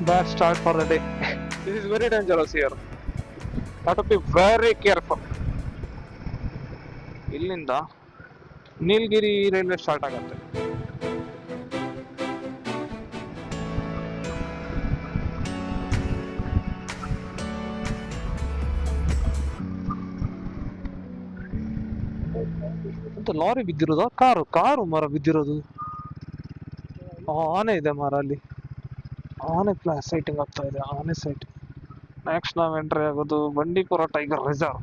Bad start for the day. This is very dangerous here. Have to be very careful. ಇಲ್ಲಿಂದ Nilgiri railway start ಆಗುತ್ತೆ. ಅಂತ lorry ಬಿದ್ದಿರೋದು, car ಮರ ಬಿದ್ದಿರೋದು. ಆನೆ ಇದೆ ಮರ ಅಲ್ಲಿ. ಆನೆ ಸೈಟಿಂಗ್ ಆಗ್ತಾ ಇದೆ. ಆನೆ ಸೈಟ್. ನೆಕ್ಸ್ಟ್ ನಾವು ಎಂಟ್ರಿ ಆಗೋದು Bandipur tiger reserve.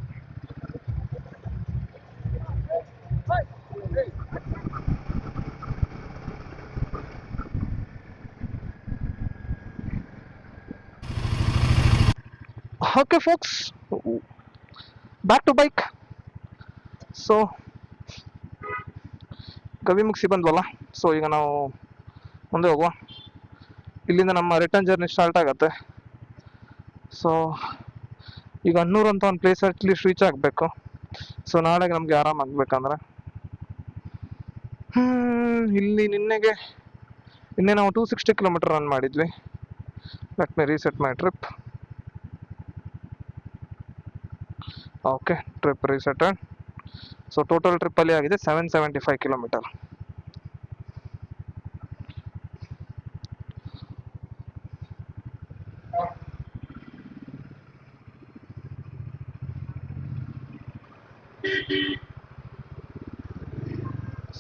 Okay folks, back to bike. So Gavi ಮುಗಿಸಿ ಬಂದ್ವಲ್ಲ, ಸೊ ಈಗ ನಾವು ಮುಂದೆ ಹೋಗುವ. ಇಲ್ಲಿಂದ ನಮ್ಮ ರಿಟರ್ನ್ ಜರ್ನಿ ಸ್ಟಾರ್ಟ್ ಆಗುತ್ತೆ. ಸೊ ಈಗ ಅನ್ನೂರು ಅಂತ ಒಂದು ಪ್ಲೇಸ್ ಅಟ್ಲೀಸ್ಟ್ ರೀಚ್ ಆಗಬೇಕು. ಸೊ ನಾಳೆಗೆ ನಮಗೆ ಆರಾಮ ಆಗ್ಬೇಕಂದ್ರೆ ಇಲ್ಲಿ ನಿನ್ನೆ ನಾವು 260 ಕಿಲೋಮೀಟರ್ ರನ್ ಮಾಡಿದ್ವಿ. Let me reset my trip. Okay, trip reseted. So total ಟ್ರಿಪ್ಪಲ್ಲಿ ಆಗಿದೆ 775 ಕಿಲೋಮೀಟರ್.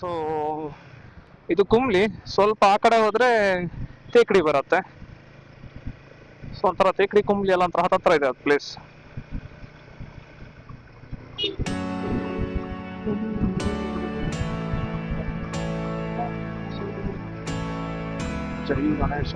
ಸೊ ಇದು ಕುಮ್ಲಿ. ಸ್ವಲ್ಪ ಆ ಕಡೆ ಹೋದ್ರೆ ತೇಕಡಿ ಬರುತ್ತೆ. ಸೊ ಒಂಥರ ತೇಕಡಿ ಕುಮ್ಲಿ ಎಲ್ಲ ಒಂಥರ ಹತ್ರ ಇದೆ ಅದು ಪ್ಲೇಸ್. ಜೈ ಗಣೇಶ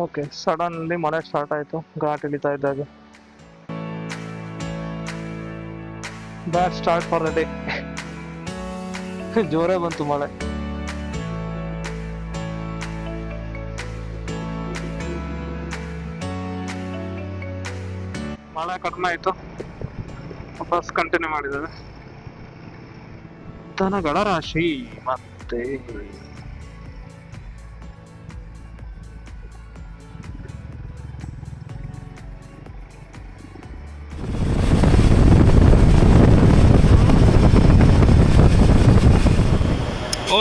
ಓಕೆ, ಸಡನ್ಲಿ ಮಳೆ ಸ್ಟಾರ್ಟ್ ಆಯ್ತು ಘಾಟ್ ಇಳಿತಾ ಇದ್ದಾಗ. ಬ್ಯಾಡ್ ಸ್ಟಾರ್ಟ್ ಫಾರ್ ದ ಡೇ. ಜೋರೇ ಬಂತು ಮಳೆ. ಮಳೆ ಕಡಿಮೆ ಆಯ್ತು, ವಾಪಸ್ ಕಂಟಿನ್ಯೂ ಮಾಡಿದ್ದೇವೆ. ದನಗಳ ರಾಶಿ ಮತ್ತೆ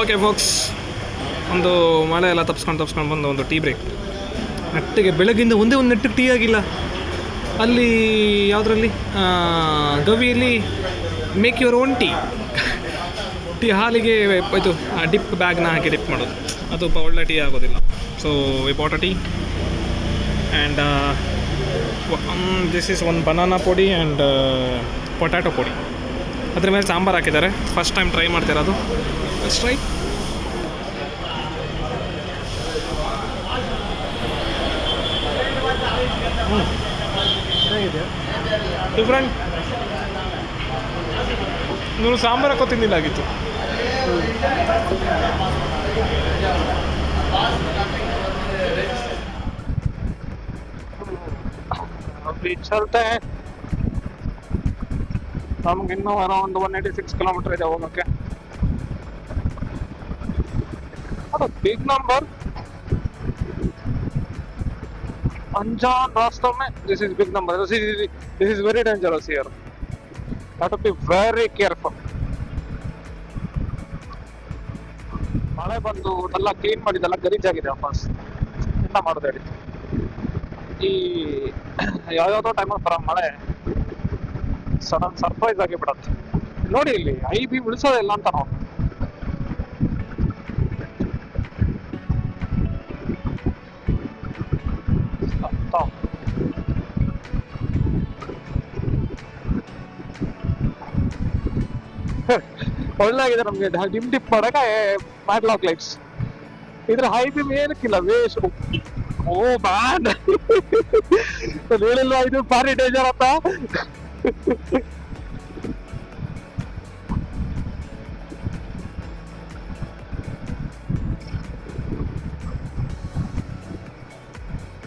ಓಕೆ ಫೋಕ್ಸ್, ಒಂದು ಮಳೆ ಎಲ್ಲ ತಪ್ಸ್ಕೊಂಡು ಬಂದು ಒಂದು ಟೀ ಬ್ರೇಕ್. ನೆಟ್ಟಿಗೆ ಬೆಳಗ್ಗಿಂದ ಒಂದೇ ಒಂದು ನೆಟ್ಟಿಗೆ ಟೀ ಆಗಿಲ್ಲ. ಅಲ್ಲಿ ಯಾವುದರಲ್ಲಿ ಗವಿಯಲ್ಲಿ ಮೇಕ್ ಯುವರ್ ಓನ್ ಟೀ ಹಾಲಿಗೆ ಇದು ಡಿಪ್ ಬ್ಯಾಗ್ನ ಹಾಕಿ ಡಿಪ್ ಮಾಡೋದು, ಅದು ಒಳ್ಳೆ ಟೀ ಆಗೋದಿಲ್ಲ. So we bought a tea and this is one banana podi and potato podi. ಅದ್ರ ಮೇಲೆ ಸಾಂಬಾರು ಹಾಕಿದ್ದಾರೆ. ಫಸ್ಟ್ ಟೈಮ್ ಟ್ರೈ ಮಾಡ್ತಿರೋದು. Let's try. ಡಿಫ್ರೆಂಟ್. ನೀವು ಸಾಂಬಾರು ಹಾಕೋ ತಿಂದಿಲ್ಲ ಆಗಿತ್ತು. ಚಲ್ತೆ ನಮ್ಗೆ ಇನ್ನೂ ಅರೌಂಡ್ 186 ಕಿಲೋಮೀಟರ್ ಇದೆ ಹೋಗೋಕ್ಕೆ. ಅದು ಬಿಗ್ ನಂಬರ್. Anjan रास्तों में this is big number. This is very dangerous here. Have to be very careful. ಮಳೆ ಬಂದು ಎಲ್ಲ ಕ್ಲೀನ್ ಮಾಡಿದೆಲ್ಲ ಗಲೀಜಾಗಿದೆ. ವಾಪಸ್ ಎಂತ ಮಾಡೋದು ಹೇಳಿ. ಈ ಯಾವ್ಯಾವ್ದೋ ಟೈಮಲ್ಲಿ ಬರೋ ಮಳೆ ಸಡನ್ ಸರ್ಪ್ರೈಸ್ ಆಗಿ ಬಿಡತ್ತೆ. ನೋಡಿ ಇಲ್ಲಿ ಐಬಿ ಉಳಿಸೋದಿಲ್ಲ ಅಂತ ನಾವು. ಒಳ್ಳೆಗಿದೆ ನಮ್ಗೆ ಡಿಮ್ ಡಿಪ್ ಮಾಡಕ ಮ್ಯಾಟ್ಲಾಕ್ ಲೈಟ್ಸ್. ಇದ್ರ ಹೈ ಬಿಮ್ ಏನಕ್ಕಿಲ್ಲ, ವೇಸ್ಟ್. ಓ ಬ್ಯಾಡ್. ಹೇಳಿಲ್ವಾ ಇದು ಭಾರಿ ಡೇಂಜರ್ ಅಂತ.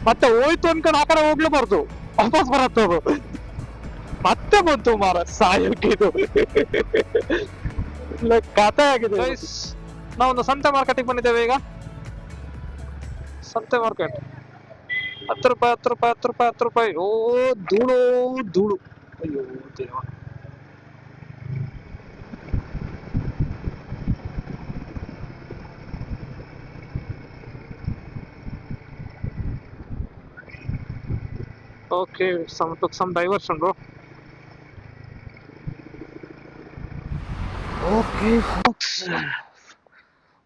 ಮತ್ತೆ ಹೋಯ್ತು ಅನ್ಕೊಂಡು ಆ ಕಡೆ ಹೋಗ್ಲೇಬಾರ್ದು, ವಾಪಸ್ ಬರತ್ತೆ ಅದು. ಮತ್ತೆ ಬಂತು ಮಾರ ಸಾಯಕ್ಕೆ ಇದು. ಕಥೆ ಆಗಿದೆ. ನಾವೊಂದು ಸಂತೆ ಮಾರ್ಕೆಟಿಗೆ ಬಂದಿದ್ದೇವೆ ಈಗ. ಸಂತೆ ಮಾರ್ಕೆಟ್ 10 ರೂಪಾಯಿ 10 ರೂಪಾಯಿ 10 ರೂಪಾಯಿ 10 ರೂಪಾಯಿ. ಓ ಧೂಳು ಧೂಳು, ಅಯ್ಯೋ ದೇವ. Okay, some diversion bro. Okay forks,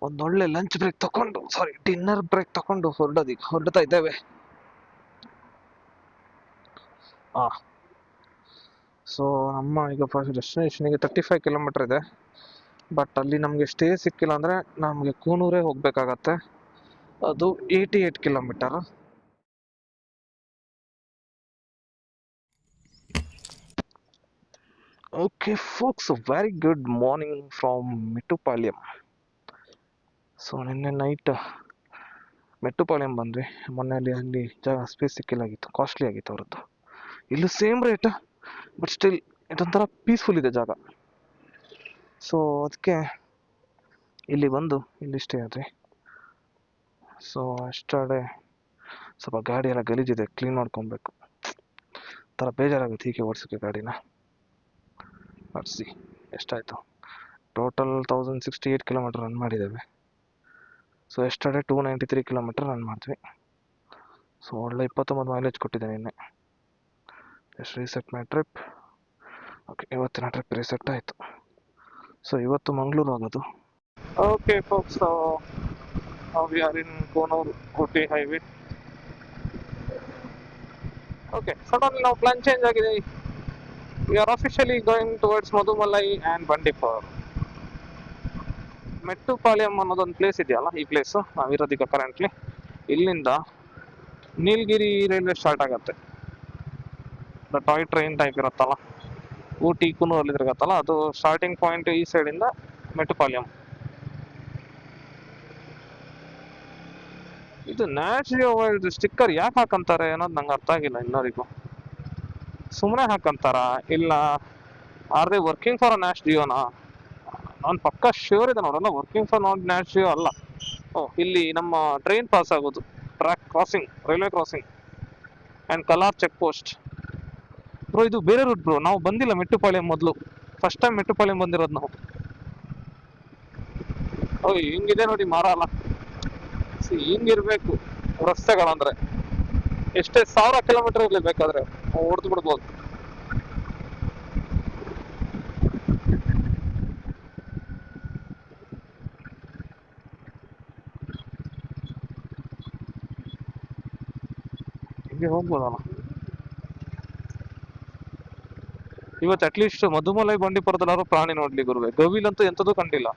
ಒಂದೊಳ್ಳೆ ಲಂಚ್ ಬ್ರೇಕ್ ತಗೊಂಡು, ಡಿನ್ನರ್ ಬ್ರೇಕ್ ತಗೊಂಡು ಹೊರಡ್ತಾ ಇದ್ದೇವೆ. ಸೊ ನಮ್ಮ ಈಗ ಫಸ್ಟ್ ಡೆಸ್ಟಿನೇಷನ್ಗೆ 35 ಕಿಲೋಮೀಟರ್ ಇದೆ. ಬಟ್ ಅಲ್ಲಿ ನಮಗೆ ಸ್ಟೇ ಸಿಕ್ಕಿಲ್ಲ ಅಂದರೆ ನಮಗೆ ಕೂನೂರೇ ಹೋಗ್ಬೇಕಾಗತ್ತೆ. ಅದು 88 kilometre. Okay folks, very good morning from Mettupalayam. So ನಿನ್ನೆ ನೈಟ್ ಮೆಟ್ಟುಪಾಳ್ಯಂ ಬಂದ್ವಿ. ಮೊನ್ನೆ ಅಲ್ಲಿ ಜಾಗ ಸ್ಪೇಸ್ ಸಿಕ್ಕಿಲ್ಲಾಗಿತ್ತು, ಕಾಸ್ಟ್ಲಿ ಆಗಿತ್ತು ಅವರದ್ದು. ಇಲ್ಲೂ ಸೇಮ್ ರೇಟ್, ಬಟ್ ಸ್ಟಿಲ್ ಇದೊಂಥರ ಪೀಸ್ಫುಲ್ ಇದೆ ಜಾಗ. ಸೊ ಅದಕ್ಕೆ ಇಲ್ಲಿ ಬಂದು ಇಲ್ಲಿ ಸ್ಟೇ ಆದ್ರಿ. ಸೊ ಅಷ್ಟೇ ಸ್ವಲ್ಪ ಗಾಡಿ ಎಲ್ಲ ಗಲೀಜಿದೆ, ಕ್ಲೀನ್ ಮಾಡ್ಕೊಬೇಕು. ಥರ ಬೇಜಾರಾಗುತ್ತೆ ಹೀಗೆ ಓಡಿಸೋಕ್ಕೆ ಗಾಡಿನ. ಓಡಿಸಿ ಎಷ್ಟಾಯಿತು ಟೋಟಲ್ 1068 ಕಿಲೋಮೀಟರ್ ರನ್ ಮಾಡಿದ್ದೇವೆ. ಸೊ ಎಷ್ಟೇ 293 ಕಿಲೋಮೀಟರ್ ರನ್ ಮಾಡ್ತೀವಿ. ಸೊ ಒಳ್ಳೆ 29 ಮೈಲೇಜ್ ಕೊಟ್ಟಿದೆ ನಿನ್ನೆ. Just reset my trip. Okay, ಇವತ್ತಿನ ಟ್ರಿಪ್ ರೀಸೆಟ್ ಆಯಿತು. ಸೊ ಇವತ್ತು ಮಂಗಳೂರು ಆಗೋದು. Okay folks, we are in Coonoor Ooty highway. Okay, suddenly ನಾವು ಪ್ಲಾನ್ ಚೇಂಜ್ ಆಗಿದೆ. We are officially going towards Mudumalai and Bandipur. Mettupalayam ಅನ್ನೋದೊಂದು ಪ್ಲೇಸ್ ಇದೆಯಲ್ಲ, ಈ ಪ್ಲೇಸು ನಾವಿರೋದೀಗ ಕರೆಂಟ್ಲಿ. ಇಲ್ಲಿಂದ ನೀಲಗಿರಿ ರೈಲ್ವೆ ಸ್ಟಾರ್ಟ್ ಆಗುತ್ತೆ. ಟಾಯ್ ಟ್ರೈನ್ ಟೈಪ್ ಇರುತ್ತಲ್ಲ, ಊಟಿ ಕುನ್ನೂರಲ್ಲಿ ತಿರುಗತ್ತಲ್ಲ, ಅದು ಸ್ಟಾರ್ಟಿಂಗ್ ಪಾಯಿಂಟ್ ಈ ಸೈಡಿಂದ ಮೆಟ್ಟುಪಾಳ್ಯಂ. ಇದು ನ್ಯಾಚುರಲ್ ವರ್ಲ್ಡ್ ಸ್ಟಿಕ್ಕರ್ ಯಾಕೆ ಹಾಕಂತಾರೆ ಅನ್ನೋದು ನಂಗೆ ಅರ್ಥ ಆಗಿಲ್ಲ ಇನ್ನವರಿಗೂ. ಸುಮ್ಮನೆ ಹಾಕಂತಾರ ಇಲ್ಲ are they working for Nat ಜಿಯೋನಾ? ನಾನು ಪಕ್ಕ ಶ್ಯೂರ್ ಇದೆ ನೋಡಲ್ಲ, working for not Nat Geo ಅಲ್ಲ. ಇಲ್ಲಿ ನಮ್ಮ ಟ್ರೈನ್ ಪಾಸ್ ಆಗೋದು, track crossing, railway crossing and Kallar check post. Bro ಇದು ಬೇರೆ ರೂಟ್ ಬ್ರೋ, ನಾವು ಬಂದಿಲ್ಲ ಮೆಟ್ಟುಪಾಳ್ಯಂ ಮೊದಲು, ಫಸ್ಟ್ ಟೈಮ್ ಮೆಟ್ಟುಪಾಳ್ಯಂ ಬಂದಿರೋದು ನಾವು. ಹಿಂಗಿದೆ ನೋಡಿ ಮಾರ ಅಲ್ಲ, ಹಿಂಗಿರ್ಬೇಕು ರಸ್ತೆಗಳಂದ್ರೆ. ಎಷ್ಟೇ 1000 ಕಿಲೋಮೀಟರ್ ಇರಲಿ ಬೇಕಾದ್ರೆ ಹೊಡೆದು ಬಿಡ್ಬೋದು. ಹಿಂಗೆ ಹೋಗ್ಬೋದಲ್ಲ. ಇವತ್ತು ಅಟ್ಲೀಸ್ಟ್ ಮಧುಮಲೈ ಬಂಡೀಪುರದಲ್ಲಾದ್ರು ಪ್ರಾಣಿ ನೋಡ್ಲಿ ಗುರುವೆ. ಗವಿಲಂತೂ ಎಂಥದೂ ಕಂಡಿಲ್ಲ.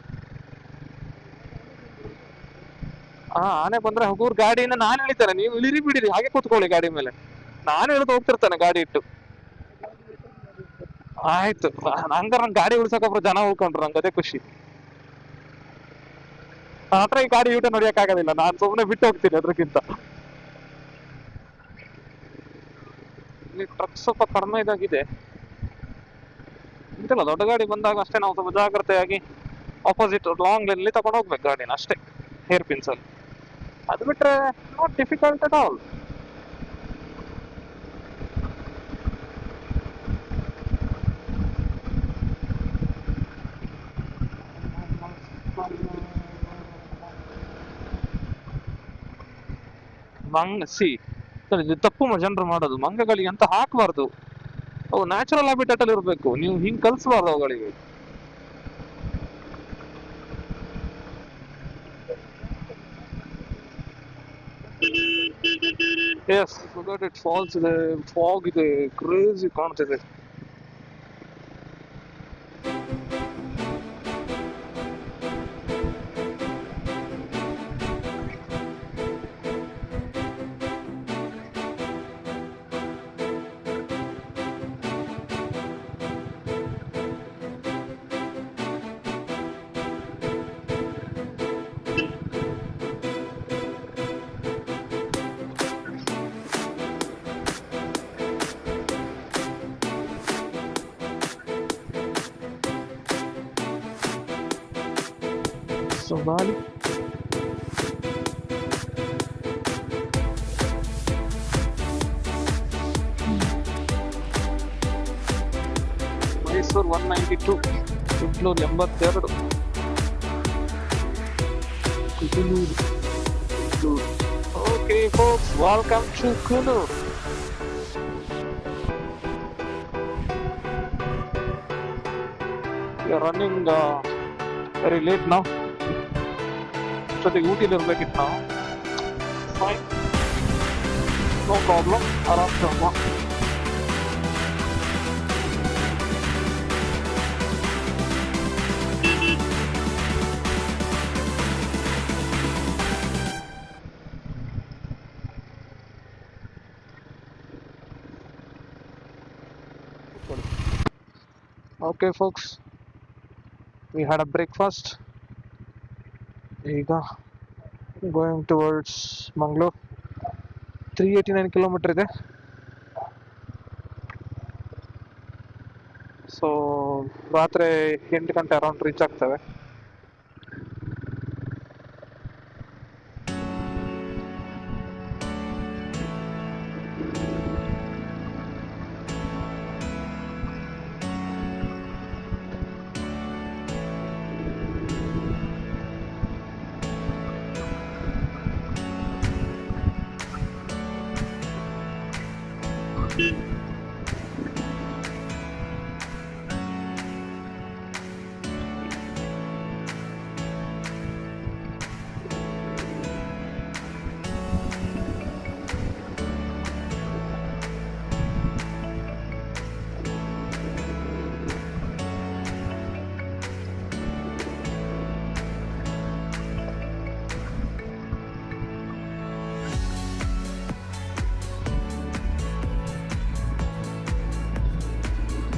ಆನೆ ಬಂದ್ರೆ ಹಗೂರ್ ಗಾಡಿನ ನಾನು ಇಳಿತೇನೆ, ನೀವು ಇಳಿರಿ ಬಿಡಿರಿ, ಹಾಗೆ ಕೂತ್ಕೊಳ್ಳಿ ಗಾಡಿ ಮೇಲೆ. ನಾನು ಇಳಿದು ಹೋಗ್ತಿರ್ತಾನೆ ಗಾಡಿ ಇಟ್ಟು. ಆಯ್ತು, ಹಂಗಾರ ನಂಗೆ ಗಾಡಿ ಉಳ್ಸಕೊಬ್ರು ಜನ ಉಳ್ಕೊಂಡ್ರು, ನಂಗೆ ಅದೇ ಖುಷಿ. ಹತ್ರ ಈ ಗಾಡಿ ಯೂಟ ನೋಡಿಯಕ್ ಆಗೋದಿಲ್ಲ, ನಾನು ಸುಮ್ಮನೆ ಬಿಟ್ಟು ಹೋಗ್ತೀನಿ ಅದ್ರಕ್ಕಿಂತ. ಇಲ್ಲಿ ಟ್ರಕ್ ಸ್ವಲ್ಪ ಕಡಿಮೆ ಇದಾಗಿದೆ. ಇಂತಿಲ್ಲ, ದೊಡ್ಡ ಗಾಡಿ ಬಂದಾಗ ಅಷ್ಟೇ ನಾವು ಸ್ವಲ್ಪ ಜಾಗ್ರತೆಯಾಗಿ ಆಪೋಸಿಟ್ ಲಾಂಗ್ ಲೈನ್ ಅಲ್ಲಿ ತಗೊಂಡು ಹೋಗ್ಬೇಕು ಗಾಡಿನ ಅಷ್ಟೇ, ಹೇರ್ ಪಿನ್ಸ್ ಅಲ್ಲಿ. ಅದು ಬಿಟ್ರೆ ನಾಟ್ ಡಿಫಿಕಲ್ಟ್ ಅಟ್ ಆಲ್. ಇದು ತಪ್ಪು ಜನರು ಮಾಡೋದು, ಮಂಗಗಳಿಗೆ ಅಂತ ಹಾಕಬಾರ್ದು. ಅವು ನ್ಯಾಚುರಲ್ ಹ್ಯಾಬಿಟೇಟ್ ಅಲ್ಲಿ ಇರಬೇಕು, ನೀವು ಹಿಂಗ್ ಕಲ್ಸಬಾರ್ದು ಅವುಗಳಿಗೆ. ಎಸ್, ಇಟ್ ಫಾಲ್ಸ್ ಇದೆ, ಫಾಗ್ ಇದೆ, ಕ್ರೇಜಿ ಕಾಣ್ತಿದೆ. ಸೊ ಗಾಳಿ Mysuru 192, Kudlur 82, Kudlur. Okay folks, welcome to Kunur. We are running very late now. ಜೊತೆಗೆ ಊಟಿಲಿ ಇರ್ಬೇಕಿತ್ತು ನಾವು. Fine, no problem, ಆರಾಮ್ ಹೋಗುವ. Okay folks, we had a breakfast. ಈಗ going towards Mangalore. 389 ಕಿಲೋಮೀಟರ್ ಇದೆ. ಸೊ ರಾತ್ರಿ 8 ಗಂಟೆ ಅರೌಂಡ್ ರೀಚ್ ಆಗ್ತೇವೆ.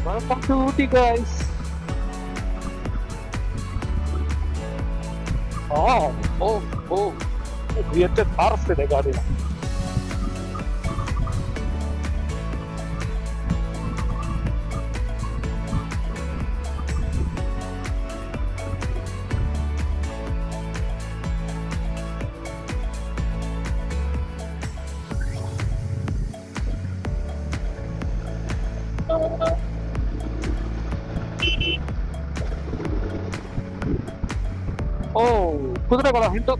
Welcome to Ooty guys. ಎಷ್ಟು ಹಾರಿಸ್ತಿದೆ ಗಾಡಿನ. ಕುದುರೆಗಳ ಹಿಂಟು.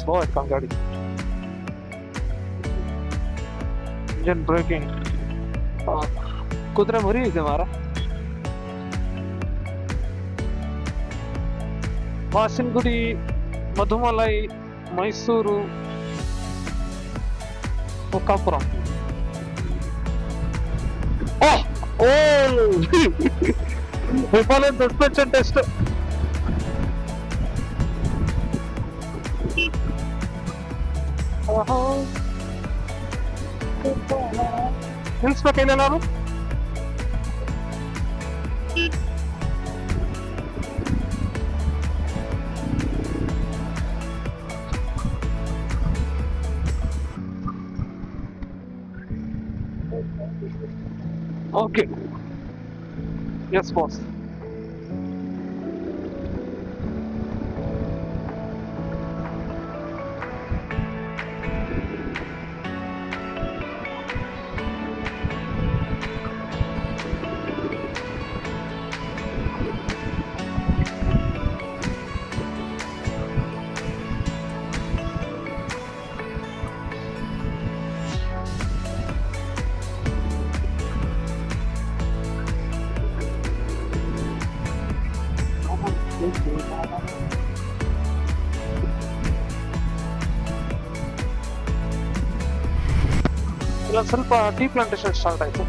ಸ್ಲೋ ಆಯ್ತು ಗಾಡಿ. Engine breaking. ಕುದುರೆ ಮರಿ ಇದೆ ಮಾರ. ಮಾಸಿನಗುಡಿ, ಮಧುಮಲೈ, ಮೈಸೂರು, ಬೊಕ್ಕಾಪುರಂ. ವಿಫಲ ಸಸ್ಪೆನ್ಷನ್ ಟೆಸ್ಟ್. ನಿಲ್ಸ್ಬೇಕಿಲ್ಲ ನಾನು. Okay, yes boss. ಇಲ್ಲೊಂದು ಸ್ವಲ್ಪ ಟೀ ಪ್ಲಾಂಟೇಶನ್ ಸ್ಟಾರ್ಟ್ ಆಯ್ತು.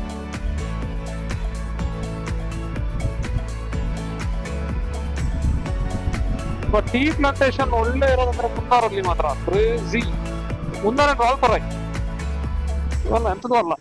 ಬಟ್ ಟೀ ಪ್ಲಾಂಟೇಶನ್ ಒಳ್ಳೆ ಇರೋದಂದ್ರೆ ಮುನ್ನಾರಲ್ಲಿ ಮಾತ್ರ. ಕ್ರೇಜಿ. ಮುನ್ನಾರ ವಾಲ್ಪರ್ ಆಯ್ತು ಇವಲ್ಲ, ಎಂಥದ್ದು ಅಲ್ಲ.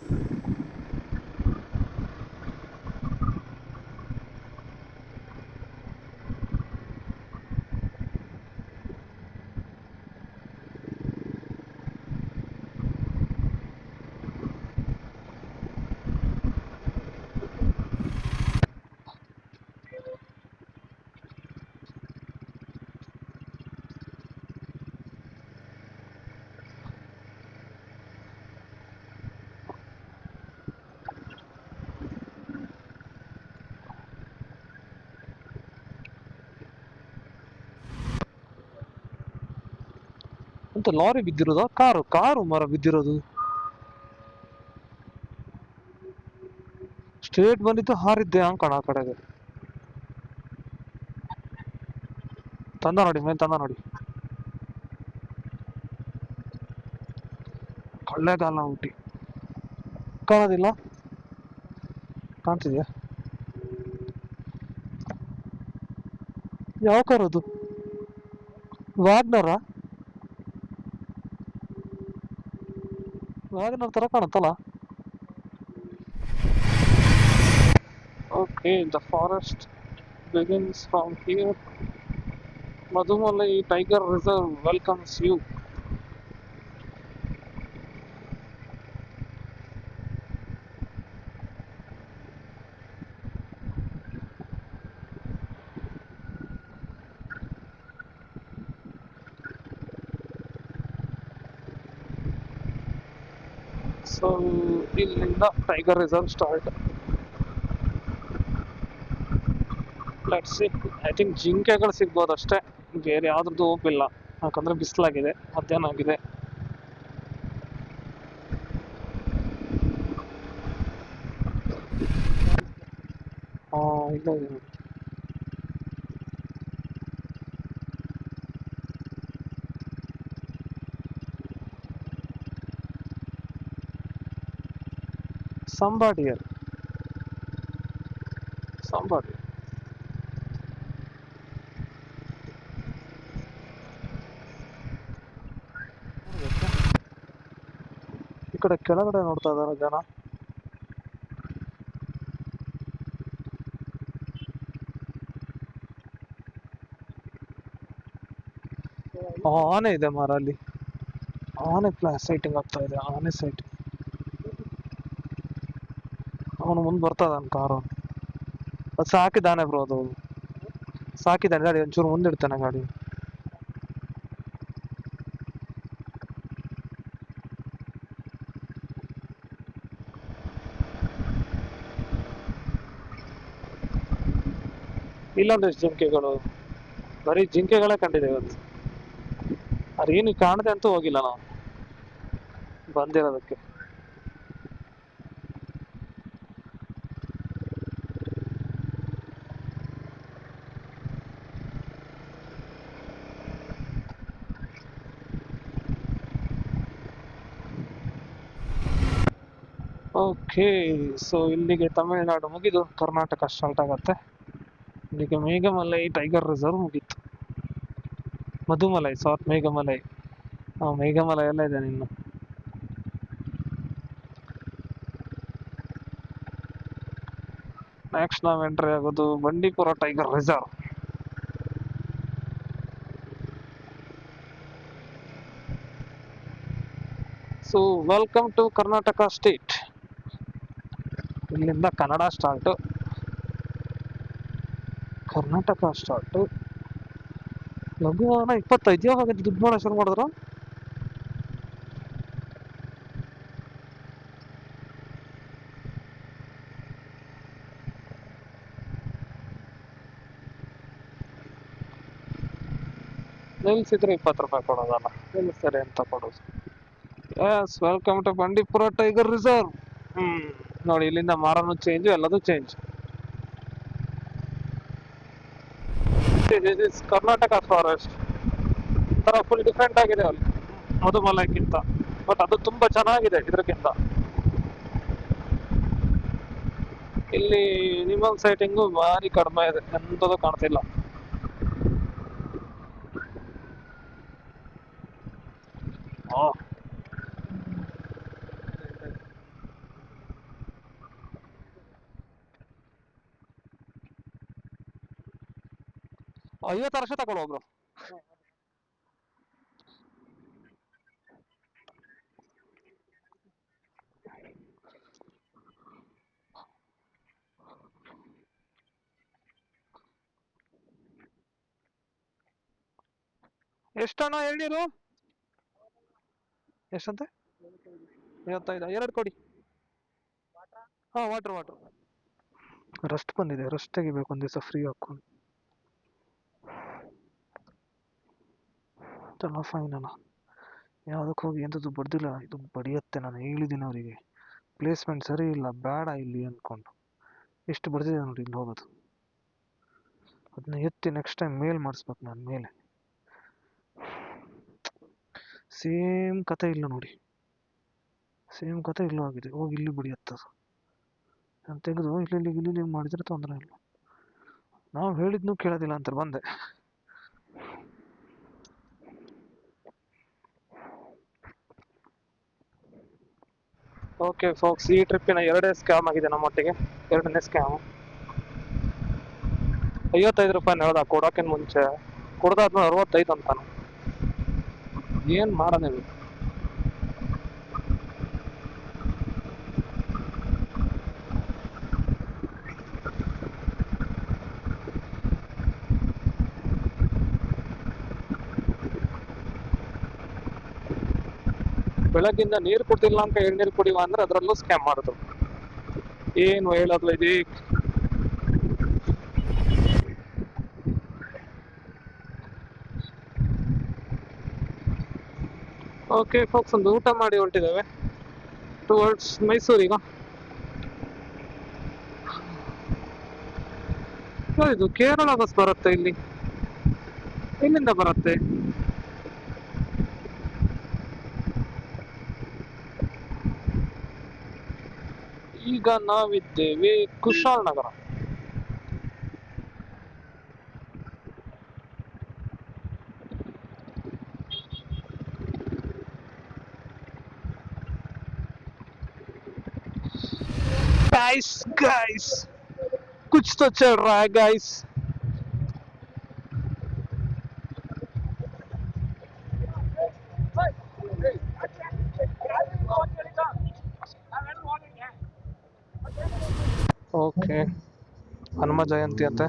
ಎಂತ ಲಾರಿ ಬಿದ್ದಿರೋದು? ಕಾರು ಕಾರು ಮರ ಬಿದ್ದಿರೋದು. ಸ್ಟ್ರೇಟ್ ಬಂದಿತ್ತು, ಹಾರಿದ್ದೆ ಅಂಕಣ ಆ ಕಡೆಗೆ. ತಂದ ನೋಡಿ, ಮೇಲೆ ತಂದ ನೋಡಿ. ಕೊಳ್ಳೇಗಾಲ ಊಟಿ ಕಾಣೋದಿಲ್ಲ, ಕಾಣ್ತಿದ್ಯಾ? ಯಾವ ಕಾರ್ ಅದು? ವ್ಯಾಗ್ನರ? ವ್ಯಾಗನರ್ ತರ ಕಾಣುತ್ತಲ್ಲ. Okay, the forest begins from here. Madumalai Tiger Reserve welcomes you. So ಇಲ್ಲಿಂದ tiger reserve start. Let's see. I think ಜಿಂಕೆಗಳು ಸಿಗ್ಬೋದು ಅಷ್ಟೇ, ಬೇರೆ ಯಾವ್ದ್ರದ್ದು ಹೋಗಿಲ್ಲ. ಯಾಕಂದ್ರೆ ಬಿಸಿಲಾಗಿದೆ, ಮಧ್ಯಾಹ್ನ ಆಗಿದೆ. ಇಲ್ಲ ಇದೆ. ಸಂಬಾಡಿಯರ್ ಸಂಬಾಡಿ. ಈ ಕಡೆ ಕೆಳಗಡೆ ನೋಡ್ತಾ ಇದಾರೆ ಜನ. ಆನೆ ಇದೆ ಮಾರ ಅಲ್ಲಿ. ಆನೆ ಸೈಟಿಂಗ್ ಆಗ್ತಾ ಇದೆ, ಆನೆ ಸೈಟ್. ಅವನು ಮುಂದೆ ಬರ್ತಾ ಇದ್ದಾನೆ ಕಾರು. ಅದು ಸಾಕಿದ್ದಾನೆ ಬ್ರೋ, ಅದು ಸಾಕಿದ್ದಾನೆ. ಗಾಡಿ ಒಂಚೂರು ಮುಂದಿಡ್ತಾನೆ ಗಾಡಿ. ಇಲ್ಲಂದ್ರೆ ಜಿಂಕೆಗಳು, ಬರೀ ಜಿಂಕೆಗಳೇ ಕಂಡಿದೆ ಇವತ್ತು. ಅದೇನು ಕಾಣದೆ ಅಂತೂ ಹೋಗಿಲ್ಲ ನಾವು ಬಂದಿರೋದಕ್ಕೆ. ಓಕೆ, ಸೊ ಇಲ್ಲಿಗೆ ತಮಿಳುನಾಡು ಮುಗಿದು ಕರ್ನಾಟಕ ಸ್ಟಾರ್ಟ್ ಆಗತ್ತೆ. ಇಲ್ಲಿಗೆ ಮೇಘಮಲೈ ಟೈಗರ್ ರಿಸರ್ವ್ ಮುಗೀತು. ಮಧುಮಲೈ, ಮೇಘಮಲೈ. ಮೇಘಮಲೈ ಎಲ್ಲ ಇದೆ ಇನ್ನು. ನೆಕ್ಸ್ಟ್ ನಾವು ಎಂಟ್ರಿ ಆಗೋದು Bandipur tiger reserve. So welcome to Karnataka state. ಇಲ್ಲಿಂದ ಕನ್ನಡ ಸ್ಟಾರ್ಟು, ಕರ್ನಾಟಕ ಸ್ಟಾರ್ಟು. ಲಘುವನ 25 ಯಾವಾಗ ದುಡ್ಡು ಮಾಡೋ ಶುರು ಮಾಡಿದ್ರು? ನಿಲ್ಸಿದ್ರೆ 20 ರೂಪಾಯಿ ಕೊಡೋದಲ್ಲ, ನಿಲ್ಸಿದ್ರೆ ಎಂತ ಕೊಡೋದು? Yes, welcome to Bandipur tiger reserve. ನೋಡಿ, ಇಲ್ಲಿಂದ ಮರನು ಚೇಂಜ್, ಎಲ್ಲದೂ ಚೇಂಜ್. ಕರ್ನಾಟಕ ಫಾರೆಸ್ಟ್ ತರ ಫುಲ್ ಡಿಫ್ರೆಂಟ್ ಆಗಿದೆ ಅಲ್ಲಿ ಮಧುಮಲೈಕ್ಕಿಂತ. ಬಟ್ ಅದು ತುಂಬಾ ಚೆನ್ನಾಗಿದೆ ಇದಕ್ಕಿಂತ. ಇಲ್ಲಿ ಅನಿಮಲ್ ಸೈಟಿಂಗು ಭಾರಿ ಕಡಿಮೆ ಇದೆ, ಎಂಥದ್ದು ಕಾಣ್ತಿಲ್ಲ. ಓ, 50 ವರ್ಷ ತಗೊಳ್ಳೋ ಒಬ್ರು. ಎಷ್ಟಣ್ಣ ಎಳ್ನೀರು? ಎಷ್ಟಂತೆ? 55. 2 ಕೊಡಿ. ವಾಟರ್ ರಸ್ಟ್ ಬಂದಿದೆ, ರಸ್ಟ್ ತೆಗಿಬೇಕು ಒಂದ್ ದಿವಸ ಫ್ರೀ ಹಾಕೊಂಡು. ಫೈನ್ ಅಣ್ಣ. ಯಾವುದಕ್ಕೆ ಹೋಗಿ ಎಂಥದ್ದು ಬಡ್ದಿಲ್ಲ, ಇದು ಬಡಿಯತ್ತೆ. ನಾನು ಹೇಳಿದ್ದೀನಿ ಅವರಿಗೆ ಪ್ಲೇಸ್ಮೆಂಟ್ ಸರಿ ಇಲ್ಲ, ಬೇಡ ಇಲ್ಲಿ ಅಂದ್ಕೊಂಡು. ಎಷ್ಟು ಬಡ್ದಿದೆ ನೋಡಿ ಇಲ್ಲಿ ಹೋಗೋದು. ಅದನ್ನ ಎತ್ತಿ ನೆಕ್ಸ್ಟ್ ಟೈಮ್ ಮೇಲ್ ಮಾಡಿಸ್ಬೇಕು ನಾನು ಮೇಲೆ. ಸೇಮ್ ಕತೆ ಇಲ್ಲ ನೋಡಿ, ಸೇಮ್ ಕತೆ ಇಲ್ಲೂ ಆಗಿದೆ. ಹೋಗಿ ಇಲ್ಲಿ ಬಡಿಯತ್ತದು. ನಾನು ತೆಗೆದು ಇಲ್ಲಿ ಮಾಡಿದ್ರೆ ತೊಂದರೆ ಇಲ್ಲ. ನಾವು ಹೇಳಿದ್ನು ಕೇಳೋದಿಲ್ಲ ಅಂತ ಬಂದೆ. ಓಕೆ ಫೋಕ್ಸ್, ಈ ಟ್ರಿಪ್ಪಿನ 2 ಸ್ಕ್ಯಾಮ್ ಆಗಿದೆ ನಮ್ಮೊಟ್ಟಿಗೆ. 2ನೇ ಸ್ಕ್ಯಾಮ್. 55 ರೂಪಾಯಿ ಹೇಳ್ದ ಕೊಡೋಕ್ಕಿಂತ ಮುಂಚೆ, ಕೊಡ್ದಾದ್ಮೇಲೆ 65 ಅಂತಾನು. ಏನು ಮಾಡೋದೇ ಬೇಕು. ಬೆಳಗ್ಗಿಂದ ನೀರು ಕುಡ್ದಿಲ್ಲ ಅಂತ ಎಳ್ನೀರು ಕುಡಿಯುವ ಅಂದ್ರೆ ಅದರಲ್ಲೂ ಸ್ಕ್ಯಾಮ್ ಮಾಡಿದ್ರು. ಏನು ಹೇಳೋದು ಇದೆ. ಓಕೆ ಫೋಕ್ಸ್, ಒಂದು ಊಟ ಮಾಡಿ ಹೊರಟಿದ್ದೇವೆ ಟುವರ್ಡ್ಸ್ ಮೈಸೂರಿಗ. ಇದು ಕೇರಳ ಬಸ್ ಬರುತ್ತೆ ಇಲ್ಲಿ. ಎಲ್ಲಿಂದ ಬರುತ್ತೆ? ಈಗ ನಾವಿದ್ದೇವೆ ಕುಶಾಲನಗರ. गाइस कुछ तो चल रहा है गाइस. ಓಕೆ, ಹನುಮ ಜಯಂತಿ ಅಂತೆ.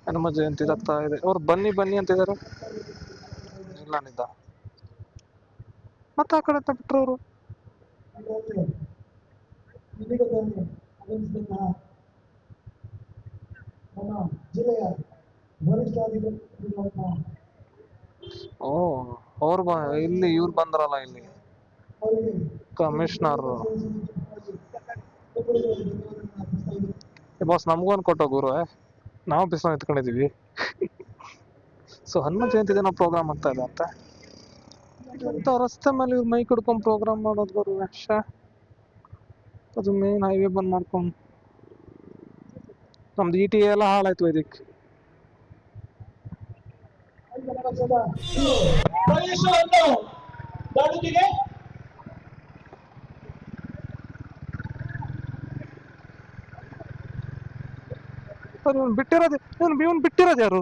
ಹನುಮ ಜಯಂತಿ ಆಗ್ತಾ ಇದೆ. ಅವ್ರು ಬನ್ನಿ ಬನ್ನಿ ಅಂತಿದ್ದಾರೆ. ಇಲ್ಲ ನಿದ್ದ ಮತ್ತೆ ಆ ಕಡೆ ಅಂತ ಬಿಟ್ರು ಅವರು. ಓ, ಅವ್ರು ಇಲ್ಲಿ ಇವ್ರು ಬಂದ್ರಲ್ಲ ಇಲ್ಲಿ ಕಮಿಷನರ್ ಬಾಸ್. ನಮಗೊಂದು ಕೊಟ್ಟೋ ಗುರು, ನಾವು ಬಿಸಿಲು ಎತ್ಕೊಂಡಿದೀವಿ. ಸೊ ಹನುಮ ಜಯಂತಿ ನಾವು ಪ್ರೋಗ್ರಾಮ್ ಅಂತ ಇದೆ ಅಂತ. ಅಂತ ರಸ್ತೆ ಮೇಲೆ ಇವ್ರು ಮೈಕ್ ಹಿಡ್ಕೊಂಡು ಪ್ರೋಗ್ರಾಮ್ ಮಾಡೋದು ಗುರು. ಅದು ಮೇನ್ ಹೈವೇ ಬಂದ್ ಮಾಡ್ಕೊಂಡು ನಮ್ದು ETA ಎಲ್ಲ ಹಾಳಾಯ್ತು ಇದಕ್ಕೆ. ಇವನು ಬಿಟ್ಟಿರೋದು ಯಾರು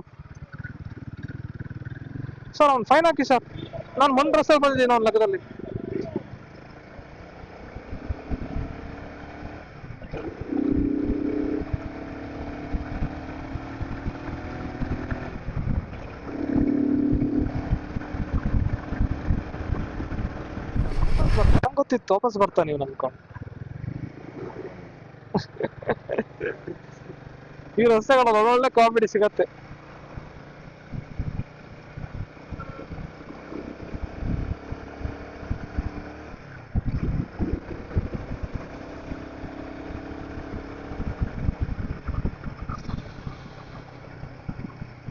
ಸರ್? ಅವ್ನು ಫೈನ್ ಹಾಕಿ ಸರ್. ನಾನು ಒಂದು ಡ್ರೆಸ್ಸಲ್ಲಿ ಬಂದಿದ್ದೀನಿ ಅವ್ನ ಲೆಕ್ಕದಲ್ಲಿ. ನಂಗೆ ಗೊತ್ತಿತ್ತು ವಾಪಸ್ ಬರ್ತಾನೆ ನೀವು ಅನ್ಕೊಂಡು. ಈ ರಸ್ತೆಗಳಲ್ಲಿ ಒಳ್ಳೊಳ್ಳೆ ಕಾಮಿಡಿ ಸಿಗತ್ತೆ.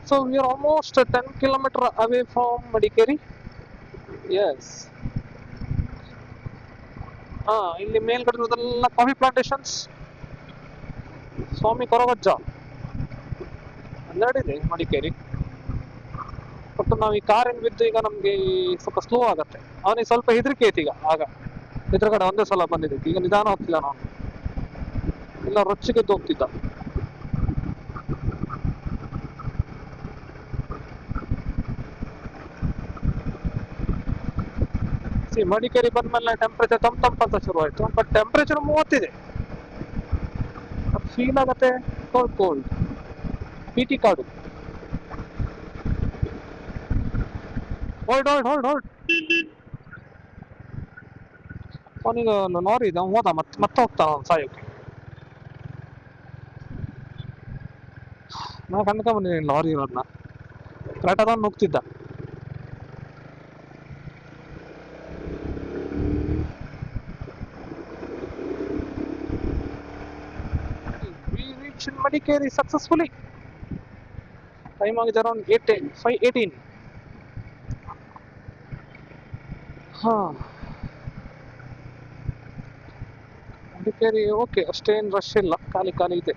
So we are almost 10 kilometers away from Madikeri. Yes. ಇಲ್ಲಿ ಮೇಲ್ಗಡೆ ಇರೋದೆಲ್ಲ ಕಾಫಿ ಪ್ಲಾಂಟೇಶನ್ಸ್. ಸ್ವಾಮಿ ಕೊರಗಜ್ಜ ಅಂದಡಿದೆ ಮಡಿಕೇರಿ. ಬಟ್ ನಾವು ಈ ಕಾರಿನ ಬಿದ್ದು ಈಗ ನಮ್ಗೆ ಸ್ವಲ್ಪ ಸ್ಲೋ ಆಗತ್ತೆ. ಅವನಿಗೆ ಸ್ವಲ್ಪ ಹೆದರಿಕೆ ಐತಿ ಈಗ. ಆಗ ಎದುರುಗಡೆ ಒಂದೇ ಸಲ ಬಂದಿದ್ದಕ್ಕೆ ಈಗ ನಿಧಾನ ಹೋಗ್ತಿಲ್ಲ. ನಾನು ಇಲ್ಲ ರೊಚ್ಚಿಗೆದ್ದು ಹೋಗ್ತಿದ್ದ. ಮಡಿಕೇರಿ ಬಂದ್ಮೇಲೆ ಟೆಂಪರೇಚರ್ ತಂಪಂತ ಶುರು ಆಯ್ತು. ಬಟ್ ಟೆಂಪರೇಚರ್ 30 ಇದೆ. ಫೀಲ್ ಆಗತ್ತೆ ಕೋಲ್ಡ್. PT ಕಾಡು. ಹೋಲ್ಡ್. ಅವನಿಗೆ ಲಾರಿ ಇದೆ, ಹೋದ ಮತ್ತೆ ಹೋಗ್ತಾನ ಅವ್ನು ಸಾಯೋಕೆ. ನಾ ಕಂಡ್ಕೊಂಡ್ಬಂದಿದ್ದೀನಿ ಲಾರಿ ಇರೋದನ್ನ. ಕರೆಕ್ಟಾಗಿ ನುಗ್ತಿದ್ದ. Madikeri successfully. Time ಆಗಿದೆ around 5:18. Madikeri ಓಕೆ, ಅಷ್ಟೇನು ರಶ್ ಇಲ್ಲ, ಖಾಲಿ ಖಾಲಿ ಇದೆ.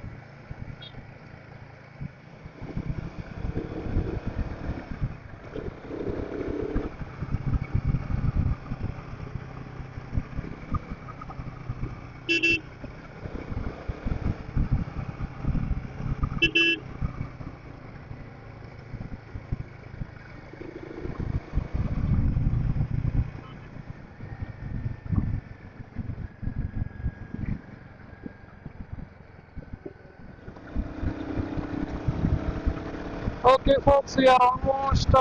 Okay, folks, we are almost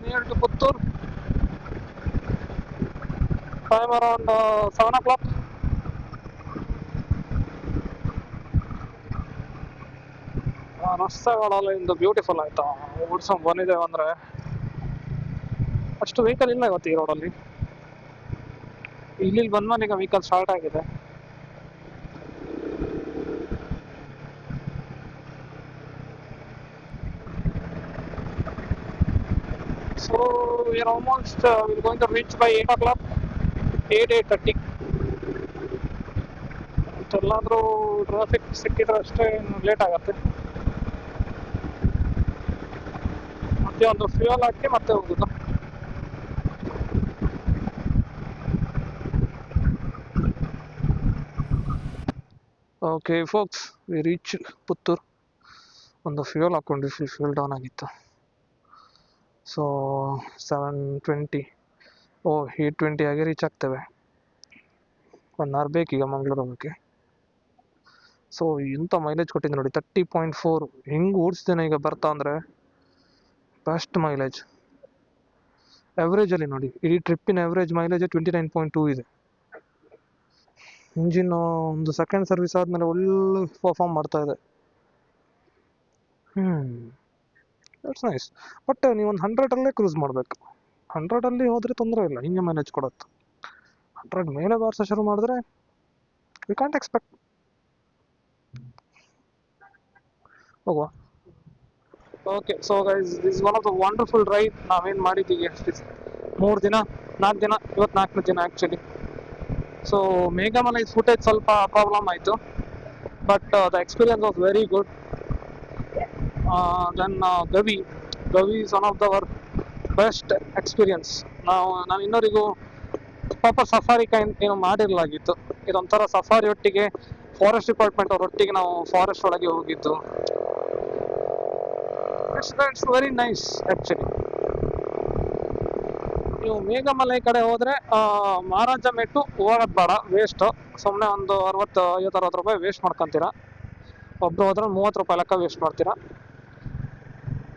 near to Puttur. Time around 7 o'clock. ರಸ್ತೆಗಳೆಲ್ಲ into beautiful ಆಯ್ತಾ, ಓಡಿಸ್ಕೊಂಡು ಬಂದಿದ್ದೇವೆ ಅಂದರೆ ಅಷ್ಟು ವೆಹಿಕಲ್ ಇಲ್ಲ ಇವತ್ತು ಈ ರೋಡಲ್ಲಿ. ಇಲ್ಲಿ ಬಂದ್ಮೇಲೆ ಈಗ ವೆಹಿಕಲ್ ಸ್ಟಾರ್ಟ್ ಆಗಿದೆ. So we are almost we're going to reach by 8 o'clock, 8:30. ಎಲ್ಲಾದರೂ ಟ್ರಾಫಿಕ್ ಸಿಕ್ಕಿದ್ರೆ ಅಷ್ಟೇ ಲೇಟ್ ಆಗುತ್ತೆ. ಮತ್ತೆ ಒಂದು ಫ್ಯೂಯಲ್ ಹಾಕಿ ಮತ್ತೆ ಹೋಗುದು. Okay folks, V reach Puttur. ಒಂದು ಫ್ಯೂಯಲ್ ಹಾಕ್ಕೊಂಡ್ವಿ, ಫ್ಯೂಯಲ್ ಡೌನ್ ಆಗಿತ್ತು. ಸೊ 7:20, 8:20 ಆಗಿ ರೀಚ್ ಆಗ್ತೇವೆ. 1 hour ಬೇಕೀಗ ಮಂಗಳೂರು ಹೋಗೋಕ್ಕೆ. ಸೊ ಎಂಥ ಮೈಲೇಜ್ ಕೊಟ್ಟಿದ್ದೆ ನೋಡಿ, 30.4. ಹೆಂಗೆ ಓಡಿಸ್ದೇನೆ ಈಗ ಬರ್ತಾ ಅಂದರೆ ಬೆಸ್ಟ್ ಮೈಲೇಜ್. ಆ್ಯಾವ್ರೇಜಲ್ಲಿ ನೋಡಿ, ಇಡೀ ಟ್ರಿಪ್ಪಿನ ಆ್ಯಾವ್ರೇಜ್ ಮೈಲೇಜ್ 29.2 ಇದೆ. ಇಂಜಿನ್ನು ಒಂದು ಸೆಕೆಂಡ್ ಸರ್ವಿಸ್ ಆದಮೇಲೆ ಒಳ್ಳೆ ಪರ್ಫಾರ್ಮ್ ಮಾಡ್ತಾ ಇದೆ. That's nice. ಬಟ್ ನೀವು ಒಂದು 100 ಕ್ರೂಸ್ ಮಾಡಬೇಕು. 100 ಹೋದರೆ ತೊಂದರೆ ಇಲ್ಲ, ಹಿಂಗೆ ಮೈಲೇಜ್ ಕೊಡುತ್ತೆ. 100 ಮೇಲೆ ಬಾರಿಸೋ ಶುರು ಮಾಡಿದ್ರೆ ವಿ ಕಾಂಟ್ ಎಕ್ಸ್ಪೆಕ್ಟ್. ಹೋಗುವ. Okay, so guys, this is one of the wonderful ride ನಾವೇನು ಮಾಡಿದ್ದೀವಿ. 3 ದಿನ 4 ದಿನ, ಇವತ್ತು 4ನೇ ದಿನ ಆ್ಯಕ್ಚುಲಿ. ಸೊ ಮೇಘಮಲೈ ಫುಟೇಜ್ ಸ್ವಲ್ಪ ಪ್ರಾಬ್ಲಮ್ ಆಯಿತು, but the experience was very good. Then Gavi is one of the other best experience. ನಾನು ಇನ್ನೊರಿಗೂ ಪ್ರಾಪರ್ ಸಫಾರಿ ಏನು ಮಾಡಿರಲಾಗಿತ್ತು. ಇದೊಂಥರ ಸಫಾರಿ ಒಟ್ಟಿಗೆ ಫಾರೆಸ್ಟ್ ಡಿಪಾರ್ಟ್ಮೆಂಟ್ ಅವರೊಟ್ಟಿಗೆ ನಾವು ಫಾರೆಸ್ಟ್ ಒಳಗೆ ಹೋಗಿದ್ದು. It's very nice actually. ನೀವು ಮೇಘಮಲೈ ಕಡೆ ಹೋದರೆ ಮಹಾರಾಜ ಮೆಟ್ಟು ಹೋಗೋದು ಬೇಡ, ವೇಸ್ಟು. ಸುಮ್ಮನೆ ಒಂದು 60 ರೂಪಾಯಿ ವೇಸ್ಟ್ ಮಾಡ್ಕೊತೀರಾ. ಒಬ್ಬರು ಹೋದ್ರೆ 30 ರೂಪಾಯಿ ಲೆಕ್ಕ ವೇಸ್ಟ್ ಮಾಡ್ತೀರಾ.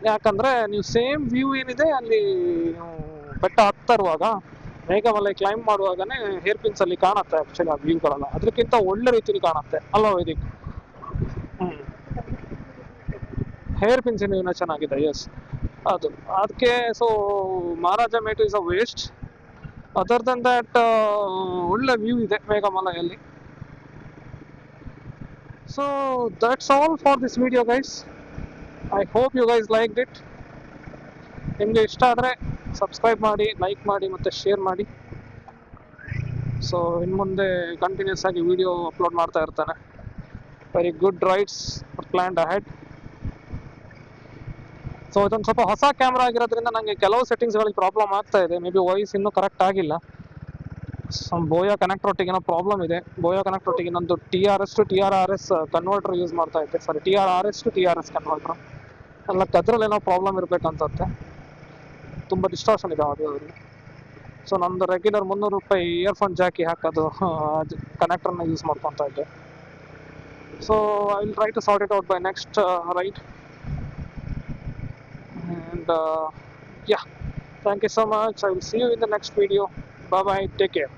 ಯಾಕಂದರೆ ನೀವು ಸೇಮ್ ವ್ಯೂ ಏನಿದೆ ಅಲ್ಲಿ ನೀವು ಬೆಟ್ಟ ಹತ್ತರುವಾಗ, ಮೇಘಮಲೈ ಕ್ಲೈಂಬ್ ಮಾಡುವಾಗನೇ ಹೇರ್ ಪಿನ್ಸಲ್ಲಿ ಕಾಣುತ್ತೆ ಆ್ಯಕ್ಚುಲಿ ಆ ವ್ಯೂಗಳೆಲ್ಲ. ಅದಕ್ಕಿಂತ ಒಳ್ಳೆ ರೀತಿಯಲ್ಲಿ ಕಾಣುತ್ತೆ ಅಲ್ವಾ ಇದಕ್ಕೆ. ಹೇರ್ ಪಿನ್ಸಿನ ವ್ಯೂನ ಚೆನ್ನಾಗಿದೆ, ಎಸ್ ಅದು ಅದಕ್ಕೆ. So Maharaja Mettu is a waste. Other than that ಒಳ್ಳೆ ವ್ಯೂ ಇದೆ ಮೇಘಮಲೆಯಲ್ಲಿ. So that's all for this video guys. I hope you guys liked it. ನಿಮಗೆ ಇಷ್ಟ ಆದರೆ ಸಬ್ಸ್ಕ್ರೈಬ್ ಮಾಡಿ, ಲೈಕ್ ಮಾಡಿ ಮತ್ತು ಶೇರ್ ಮಾಡಿ. ಸೊ ಇನ್ನು ಮುಂದೆ ಕಂಟಿನ್ಯೂಸ್ ಆಗಿ ವಿಡಿಯೋ ಅಪ್ಲೋಡ್ ಮಾಡ್ತಾ ಇರ್ತಾನೆ. Very good rides planned ahead. So ಇದೊಂದು ಸ್ವಲ್ಪ ಹೊಸ ಕ್ಯಾಮ್ರಾ ಆಗಿರೋದ್ರಿಂದ ನನಗೆ ಕೆಲವು ಸೆಟ್ಟಿಂಗ್ಸ್ಗಳಿಗೆ ಪ್ರಾಬ್ಲಮ್ ಆಗ್ತಾ ಇದೆ. ಮೇ ಬಿ ವಾಯ್ಸ್ ಇನ್ನೂ ಕರೆಕ್ಟ್ ಆಗಿಲ್ಲ. ಬೋಯಾ ಕನೆಕ್ಟರ್ ಒಟ್ಟಿಗೆ ಏನೋ ಪ್ರಾಬ್ಲಮ್ ಇದೆ. ಬೋಯಾ ಕನೆಕ್ಟರ್ ಒಟ್ಟಿಗೆ ನಂದು TRS to TRRS converter use ಮಾಡ್ತಾ ಇದ್ದೆ. ಸಾರಿ, TRRS to TRS ಕನ್ವರ್ಟರ್ ಎಲ್ಲ ಅದ್ರಲ್ಲಿ ಏನೋ ಪ್ರಾಬ್ಲಮ್ ಇರಬೇಕಂತತ್ತೆ. ತುಂಬ ಡಿಸ್ಟಾರ್ಷನ್ ಇದೆ ಆಡಿಯೋದಲ್ಲಿ. ಸೊ ನಂದು ರೆಗ್ಯುಲರ್ 300 ರೂಪಾಯಿ ಇಯರ್ಫೋನ್ ಜಾಕಿ ಹಾಕೋದು ಕನೆಕ್ಟರ್ನ ಯೂಸ್ ಮಾಡ್ಕೊತಾ ಇದ್ದೆ. So I will try to sort it out by next ride. And yeah, thank you so much. I will see you in the next video. Bye bye, take care.